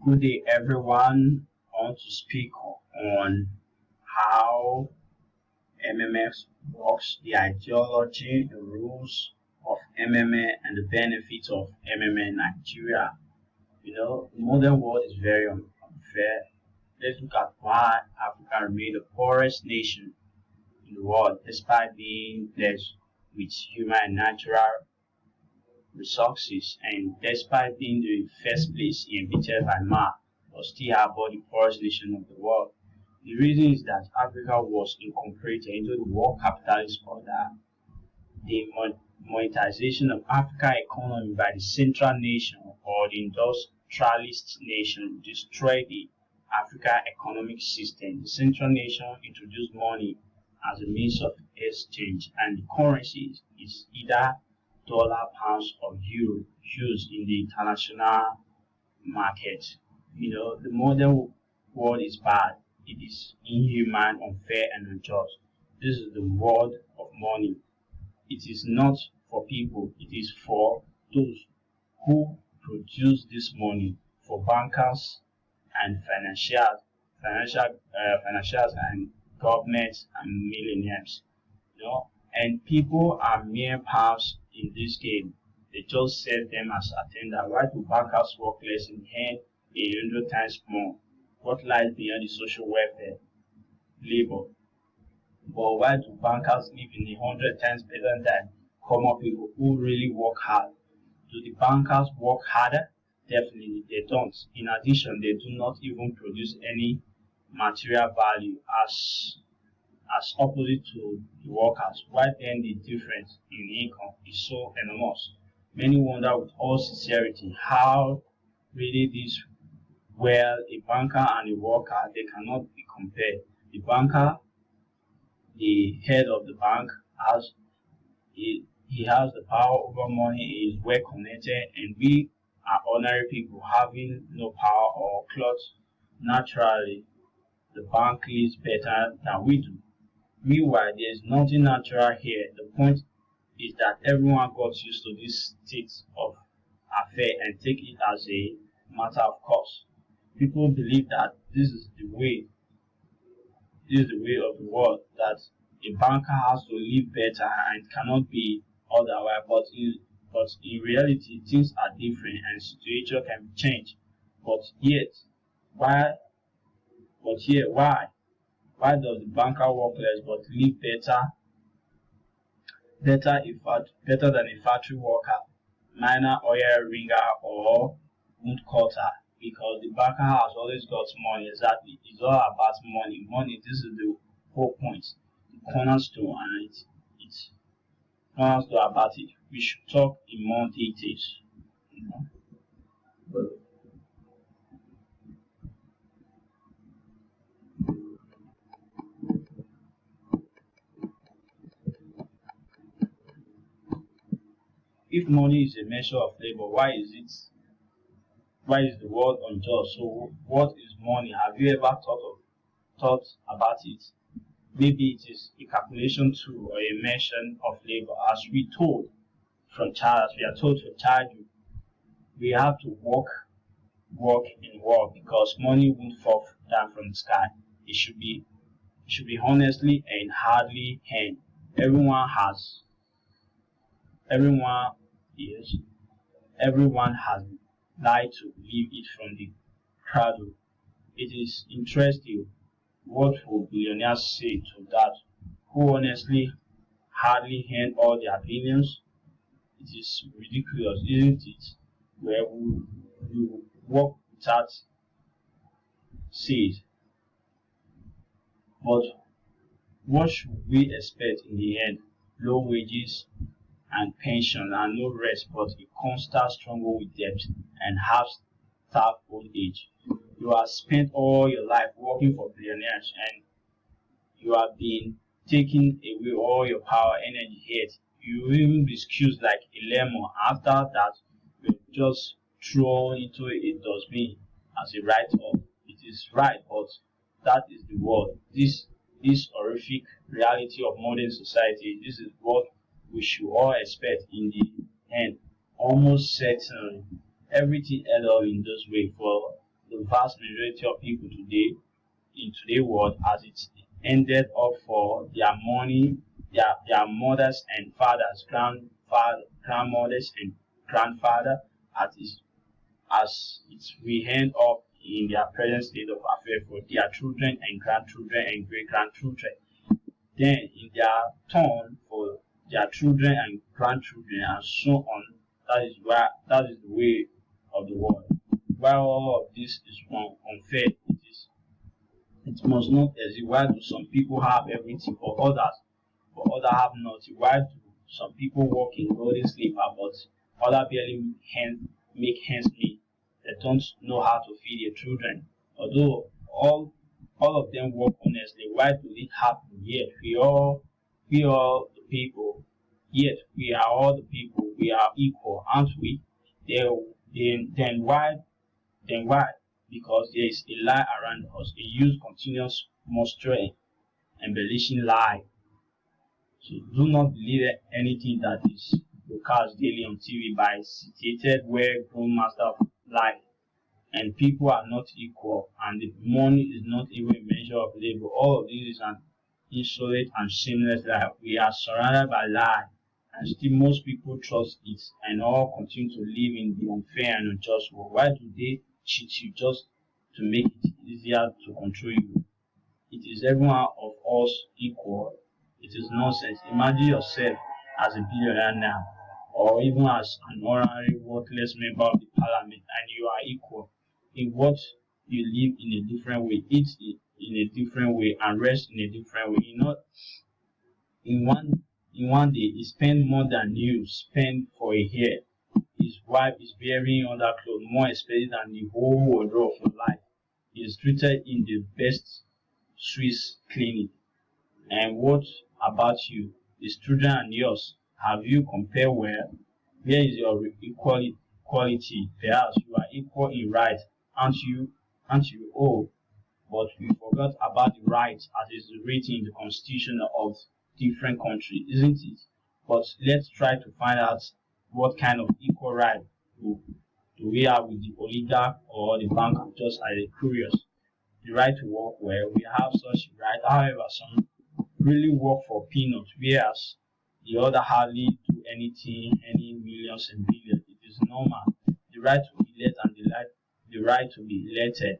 Good day, everyone. I want to speak on how MMF works, the ideology, the rules of MMA, and the benefits of MMA in Nigeria. The modern world is very unfair. Let's look at why Africa remains the poorest nation in the world, despite being blessed with human and natural resources, and despite being the first place inhabited by man, but still about the poorest nation of the world. The reason is that Africa was incorporated into the world capitalist order. The monetization of African economy by the central nation or the industrialist nation destroyed the African economic system. The central nation introduced money as a means of exchange, and the currency is either dollar, pounds, or euro used in the international market. The modern world is bad. It is inhuman, unfair, and unjust. This is the world of money. It is not for people. It is for those who produce this money, for bankers and financials and governments and millionaires. And people are mere pawns in this game. They just sell them as attendant. Why do bankers work less in hand 100 times more? What lies beyond the social welfare? Labor. But why do bankers live in 100 times better than common people who really work hard? Do the bankers work harder? Definitely they don't. In addition, they do not even produce any material value as opposite to the workers. Why then the difference in income is so enormous? Many wonder with all sincerity how really this well a banker and a worker they cannot be compared. The banker, the head of the bank he has the power over money, he is well connected, and we are ordinary people having no power or clout. Naturally, the bank lives better than we do. Meanwhile, there is nothing natural here. The point is that everyone got used to this state of affair and take it as a matter of course. People believe that this is the way of the world, that a banker has to live better and cannot be otherwise. But in reality, things are different and situation can be changed. But yet, why? Why? Why does the banker work less but live better than a factory worker, miner, oil ringer, or wood cutter? Because the banker has always got money. Exactly, it's all about money. Money. This is the whole point, the cornerstone, and it's cornerstone about it. We should talk in more details. But if money is a measure of labor, why is the world unjust? So what is money? Have you ever thought about it? Maybe it is a calculation tool or a measure of labor. As we are told from childhood, we have to work because money won't fall down from the sky. It should be honestly and hardly earned. Everyone has everyone is everyone has lied to leave it from the cradle. It is interesting what will billionaires say to that who honestly hardly earn all their billions. It is ridiculous, isn't it? Where we work without seed. But what should we expect in the end? Low wages and pension and no rest but a constant struggle with debt and half-starved old age. You have spent all your life working for billionaires and you have been taking away all your power, energy, yet you will even be excused like a lemon. After that, you're just thrown into a dustbin as a write-off. It is right, but that is the world. This horrific reality of modern society, this is what we should all expect in the end. Almost certainly, everything held up in this way for the vast majority of people today in today's world as it ended up for their money, their mothers and fathers, grandmothers and grandfather, as it will end up in their present state of affairs for their children and grandchildren and great grandchildren. Then in their turn for their children and grandchildren and so on. That is the way of the world. While all of this is unfair, it must not exist. Why do some people have everything for others have nothing? Why do some people work in golden sleeper but others barely make ends meet? They don't know how to feed their children. Although all of them work honestly, why do it happen? Yet we all the people, yet we are all the people, we are equal, aren't we? Then why? Because there is a lie around us, a used continuous mustering, embellishing lie. So do not believe anything that is broadcast daily on TV by situated well-grown master of life. And people are not equal, and the money is not even a measure of labor. All of this is an insolent and shameless lie. We are surrounded by lies, and still most people trust it and all continue to live in the unfair and unjust world. Why do they cheat you just to make it easier to control you? It is everyone of us equal. It is nonsense. Imagine yourself as a billionaire now, or even as an ordinary worthless member of the parliament, and you are equal in what you live in a different way, eat in a different way, and rest in a different way. You know, in one day, he spend more than you spend for a year. His wife is wearing underclothes more expensive than the whole wardrobe of life. He is treated in the best Swiss clinic. And what about you? His children and yours? Have you compared well? Where is your equality? Perhaps you are equal in right, aren't you? Aren't you? Oh, but we forgot about the rights as is written in the constitution of different countries, isn't it? But let's try to find out what kind of equal right do we have with the oligarch or the banker, just as a curious. The right to work well, we have such a right. However, some really work for peanuts, whereas the other hardly do anything, any millions and billions. It is normal. The right to elect and the right to be elected,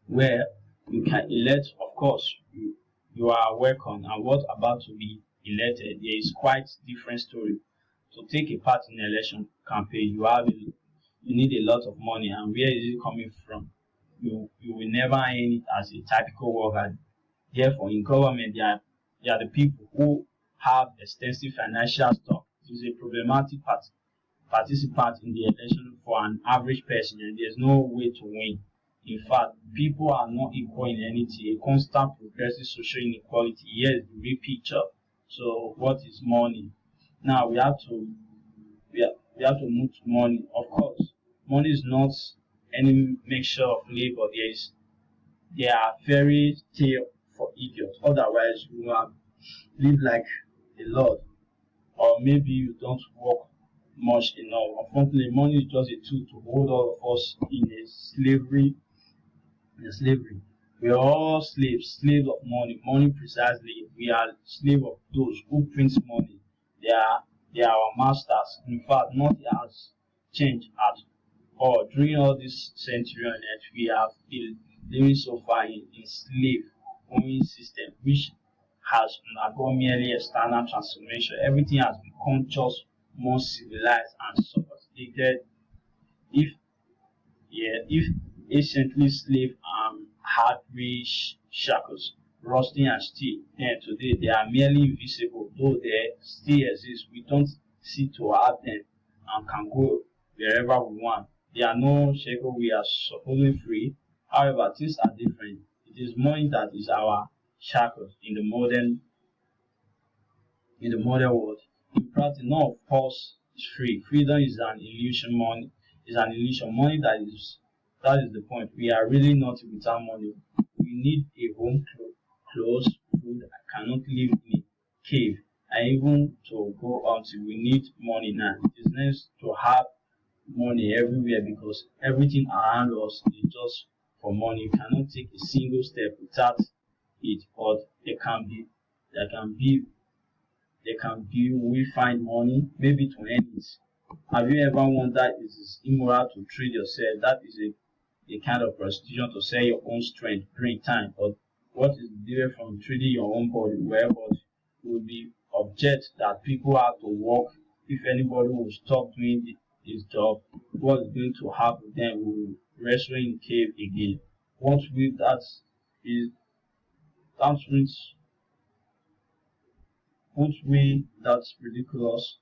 where you can elect, of course, you are welcome. And what about to be elected? There is quite different story. To take a part in election campaign, you need a lot of money, and where is it coming from? You will never earn it as a typical worker. Therefore, in government, they are the people who have extensive financial stock. It is a problematic participant in the election for an average person, and there's no way to win. In fact, people are not equal in anything. A constant progressive social inequality. Here is the real picture. So, what is money? Now we have to move to money. Of course, money is not any mixture of labor. There are fairy tale for idiots. Otherwise, you will live like a lord, or maybe you don't work much enough. Unfortunately, money is just a tool to hold all of us in a slavery. We are all slaves of money. Money precisely. We are slaves of those who print money. They are our masters. In fact, nothing has changed at all. During all this century on earth, we have been living so far in slave owning system, which has undergone merely external transformation. Everything has become just more civilized and sophisticated. If if anciently slave had rich shackles, rusting and steel, then today they are merely invisible, though they still exist. We don't see to have them and can go wherever we want. There are no shackles, we are supposedly free. However, things are different. It is money that is our shackles in the modern world. In practice, none of us is free. Freedom is an illusion. Money is an illusion. Money that is the point. We are really not without money. We need a home, clothes, food. I cannot live in a cave. And even to go until we need money now. It is nice to have money everywhere because everything around us is just for money. You cannot take a single step without it, but there can be we find money maybe to earn it. Have you ever wondered it is immoral to trade yourself? That is a kind of prostitution to sell your own strength, brain, time. But what is different from trading your own body? Well, but it would be object that people have to work. If anybody will stop doing his job, what is going to happen then? We will wrestle in the cave again. What will that is that won't we that's ridiculous?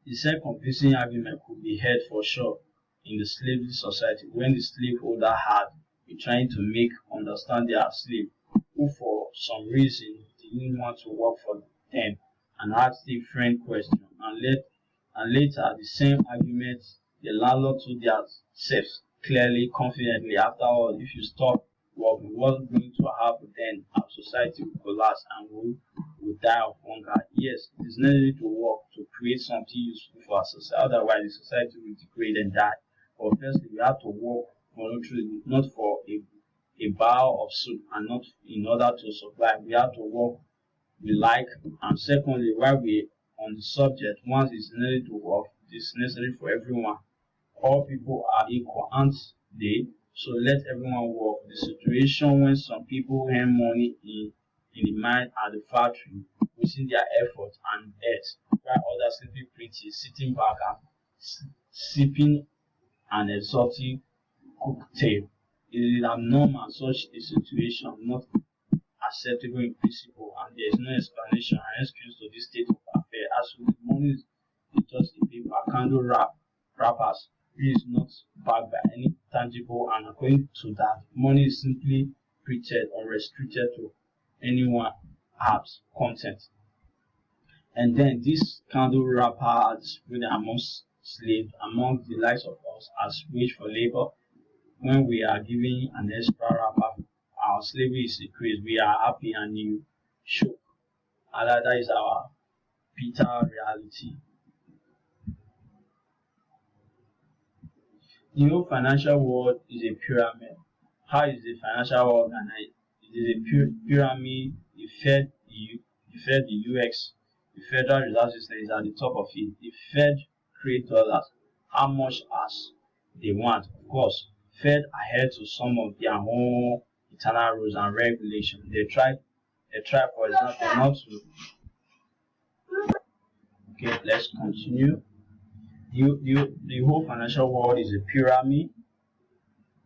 The same convincing argument could be heard for sure in the slavery society when the slaveholder had been trying to make understand their slave who for some reason didn't want to work for them and asked different questions and later the same argument the landlord told their selves clearly, confidently, after all, if you stop working, what's going to happen then? Our society will collapse and we will die of hunger. Yes, it is necessary to work to create something useful for our society, otherwise the society will degrade and die. But firstly, we have to work voluntarily, not for a bowl of soup and not in order to survive. We have to work we like. And secondly, while we on the subject, once it's necessary to work, it is necessary for everyone. All people are equal, aren't they? So let everyone work. The situation when some people earn money in the mine at the factory, wasting their effort and earth, while others simply pretty, sitting back and sipping an exotic cocktail. It is abnormal such a situation, not acceptable in principle, and there is no explanation and excuse to this state of affairs. As with money is just a paper candle wrappers, it is not backed by any tangible, and according to that, money is simply printed or restricted to anyone apps content. And then this candle wrapper is spread amongst slaves, among the likes of us as wage for labor. When we are given an extra wrapper, our slavery is increased. We are happy and you shook. And that is our bitter reality. The whole financial world is a pyramid. How is the financial world organized? It is a pyramid. The Fed, the UX, the Federal Reserve System is at the top of it. The Fed create dollars. How much as they want? Of course, Fed adhere to some of their own internal rules and regulations. They try, for example, not to. Okay, let's continue. The whole financial world is a pyramid.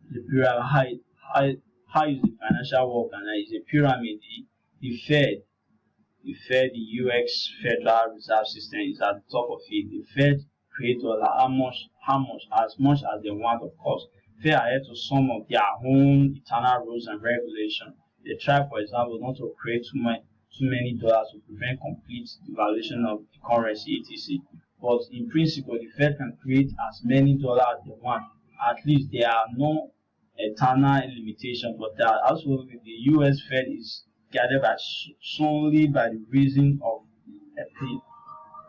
The pyramid how is the financial world organized? Is a pyramid. The Fed, the UX Federal Reserve System is at the top of it. The Fed create how much, as much as they want, of course. Fed adhere to some of their own internal rules and regulations. They try, for example, not to create too many dollars to prevent complete devaluation of the currency, etc. But in principle, the Fed can create as many dollars as they want. At least there are no eternal limitations, but that also the US Fed is guided by solely by the reason of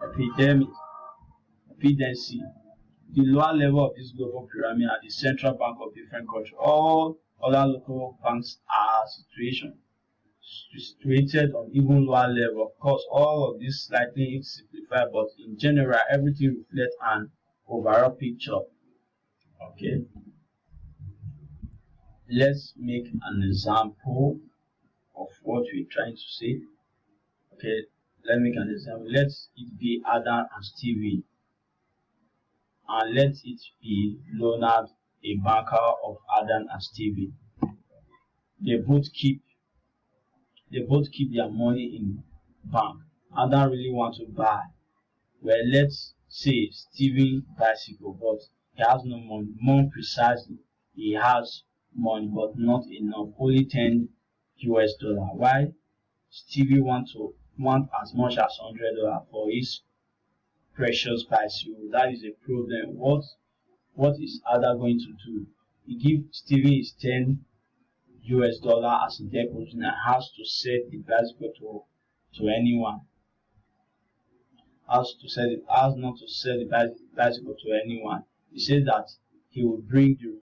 epidemic, epidency. The lower level of this global pyramid are the central bank of different countries. All other local banks are situated on even lower level. Of course, all of this slightly simplified, but in general, everything reflects an overall picture. Okay, let's make an example of what we're trying to say. Okay, let's make an example. Let it be Adam and Stevie, and let it be Leonard, a banker of Adam and Stevie. They both keep their money in bank. Adam really want to buy. Well, let's say Stevie bicycle, but he has no money. More precisely, he has money but not enough, only 10 US dollar. Why Stevie want as much as $100 for his precious bicycle? That is a problem. What is Ada going to do? He give Stevie his 10 US dollar as a deposit and has to sell the bicycle to anyone. has not to sell the bicycle to anyone. He said that he will bring the